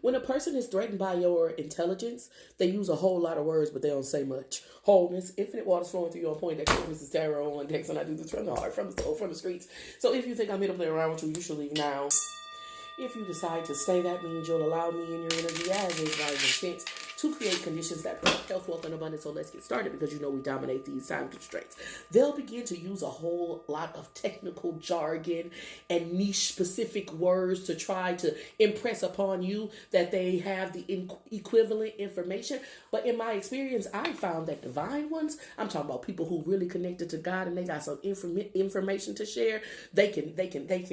When a person is threatened by your intelligence, they use a whole lot of words, but they don't say much. Wholeness, infinite waters flowing through your point. This is Tarot on Dex, and I do this from the heart, from the soul, from the streets. So if you think I'm here to play around with you, you should leave now. If you decide to stay, that means you'll allow me and your energy as is rising sense to create conditions that promote health, wealth, and abundance. So let's get started, because you know we dominate these time constraints. They'll begin to use a whole lot of technical jargon and niche specific words to try to impress upon you that they have the equivalent information. But in my experience, I found that divine ones, I'm talking about people who really connected to God and they got some information to share. They can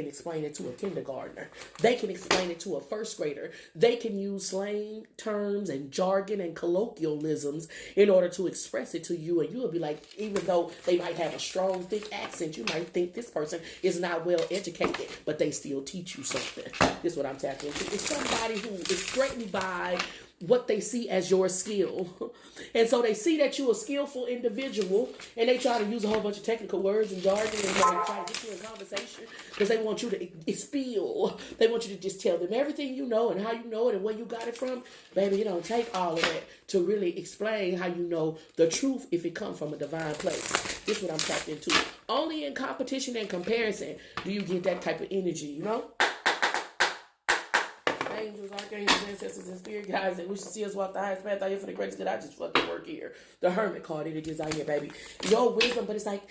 explain it to a kindergartner. They can explain it to a first grader. They can use slang terms and jargon and colloquialisms in order to express it to you, and you'll be like, even though they might have a strong, thick accent, you might think this person is not well educated, but they still teach you something. This is what I'm tapping into. It's somebody who is threatened by what they see as your skill. And so they see that you're a skillful individual, and they try to use a whole bunch of technical words and jargon and try to get you in conversation because they want you to spill. They want you to just tell them everything you know and how you know it and where you got it from. Baby, it don't take all of that to really explain how you know the truth if it comes from a divine place. This is what I'm tapped into. Only in competition and comparison do you get that type of energy, you know? Angels, archangels, ancestors, and spirit guides that wish to see us walk the highest path out here for the greatest good. I just fucking work here. The Hermit card energies out here, baby. Your wisdom, but it's like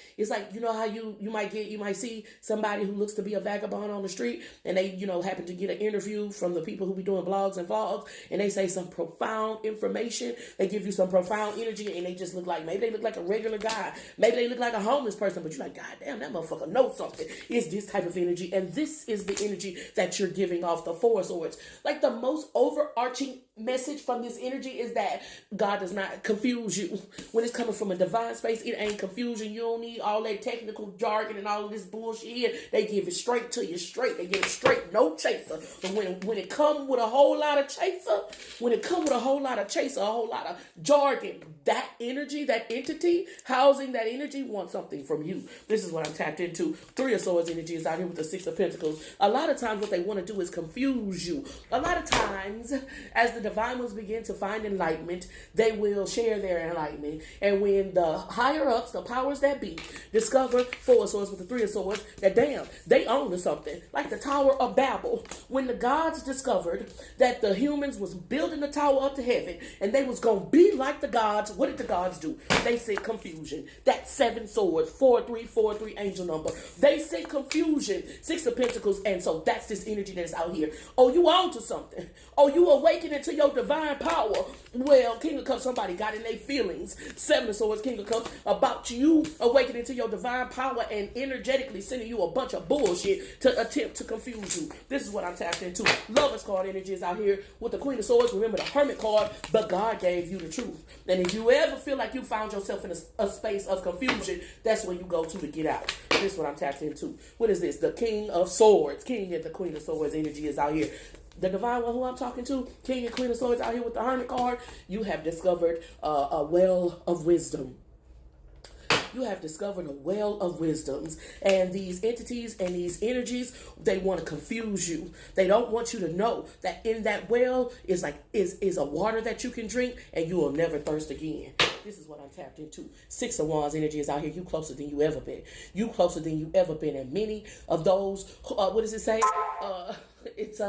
you know how you might see somebody who looks to be a vagabond on the street, and they happen to get an interview from the people who be doing blogs and vlogs, and they say some profound information. They give you some profound energy, and they just look like, maybe they look like a regular guy, maybe they look like a homeless person, but you're like, God damn, that motherfucker knows something. It's this type of energy, and this is the energy that you're giving off. The Four of Swords. Like, the most overarching message from this energy is that God does not confuse you. When it's coming from a divine space, it ain't confusion. You don't need all that technical jargon and all of this bullshit here. They give it straight to you, straight. They give it straight, no chaser. But when it come with a whole lot of chaser, a whole lot of jargon, that energy, that entity housing that energy wants something from you. This is what I'm tapped into. Three of Swords energy is out here with the Six of Pentacles. A lot of times what they want to do is confuse you. A lot of times, as the divine ones begin to find enlightenment, they will share their enlightenment. And when the higher ups, the powers that be, discover Four of Swords with the Three of Swords, that damn, they own to something. Like the Tower of Babel. When the gods discovered that the humans was building the tower up to heaven and they was going to be like the gods, what did the gods do? They said confusion. That Seven Swords, 4343 angel number. They said confusion. Six of Pentacles. And so that's this energy that's out here. Oh, you on to something. Oh, you awakening to your divine power. Well, King of Cups, somebody got in their feelings. Seven of Swords, King of Cups, about you awakening to your divine power and energetically sending you a bunch of bullshit to attempt to confuse you. This is what I'm tapped into. Lovers card energy is out here with the Queen of Swords. Remember the Hermit card, but God gave you the truth. And if you ever feel like you found yourself in a space of confusion, that's where you go to get out. This is what I'm tapped into. What is this? The King of Swords. King and the Queen of Swords energy is out here. The divine one who I'm talking to, King and Queen of Swords out here with the Hermit card, you have discovered a well of wisdom. You have discovered a well of wisdoms, and these entities and these energies, they want to confuse you. They don't want you to know that in that well is a water that you can drink and you will never thirst again. This is what I'm tapped into. Six of Wands energy is out here. You closer than you ever been. You closer than you ever been. And many of those, what does it say? It's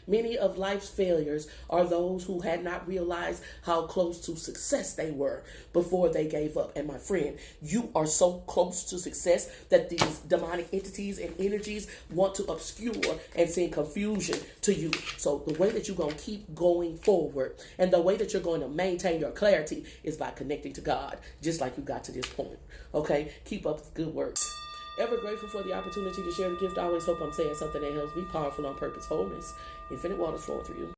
many of life's failures are those who had not realized how close to success they were before they gave up. And my friend, you are so close to success that these demonic entities and energies want to obscure and send confusion to you. So the way that you're going to keep going forward and the way that you're going to maintain your clarity is by connecting to God, just like you got to this point. Okay? Keep up the good work. Ever grateful for the opportunity to share the gift. I always hope I'm saying something that helps. Be powerful on purpose. Wholeness. Infinite waters flowing through you.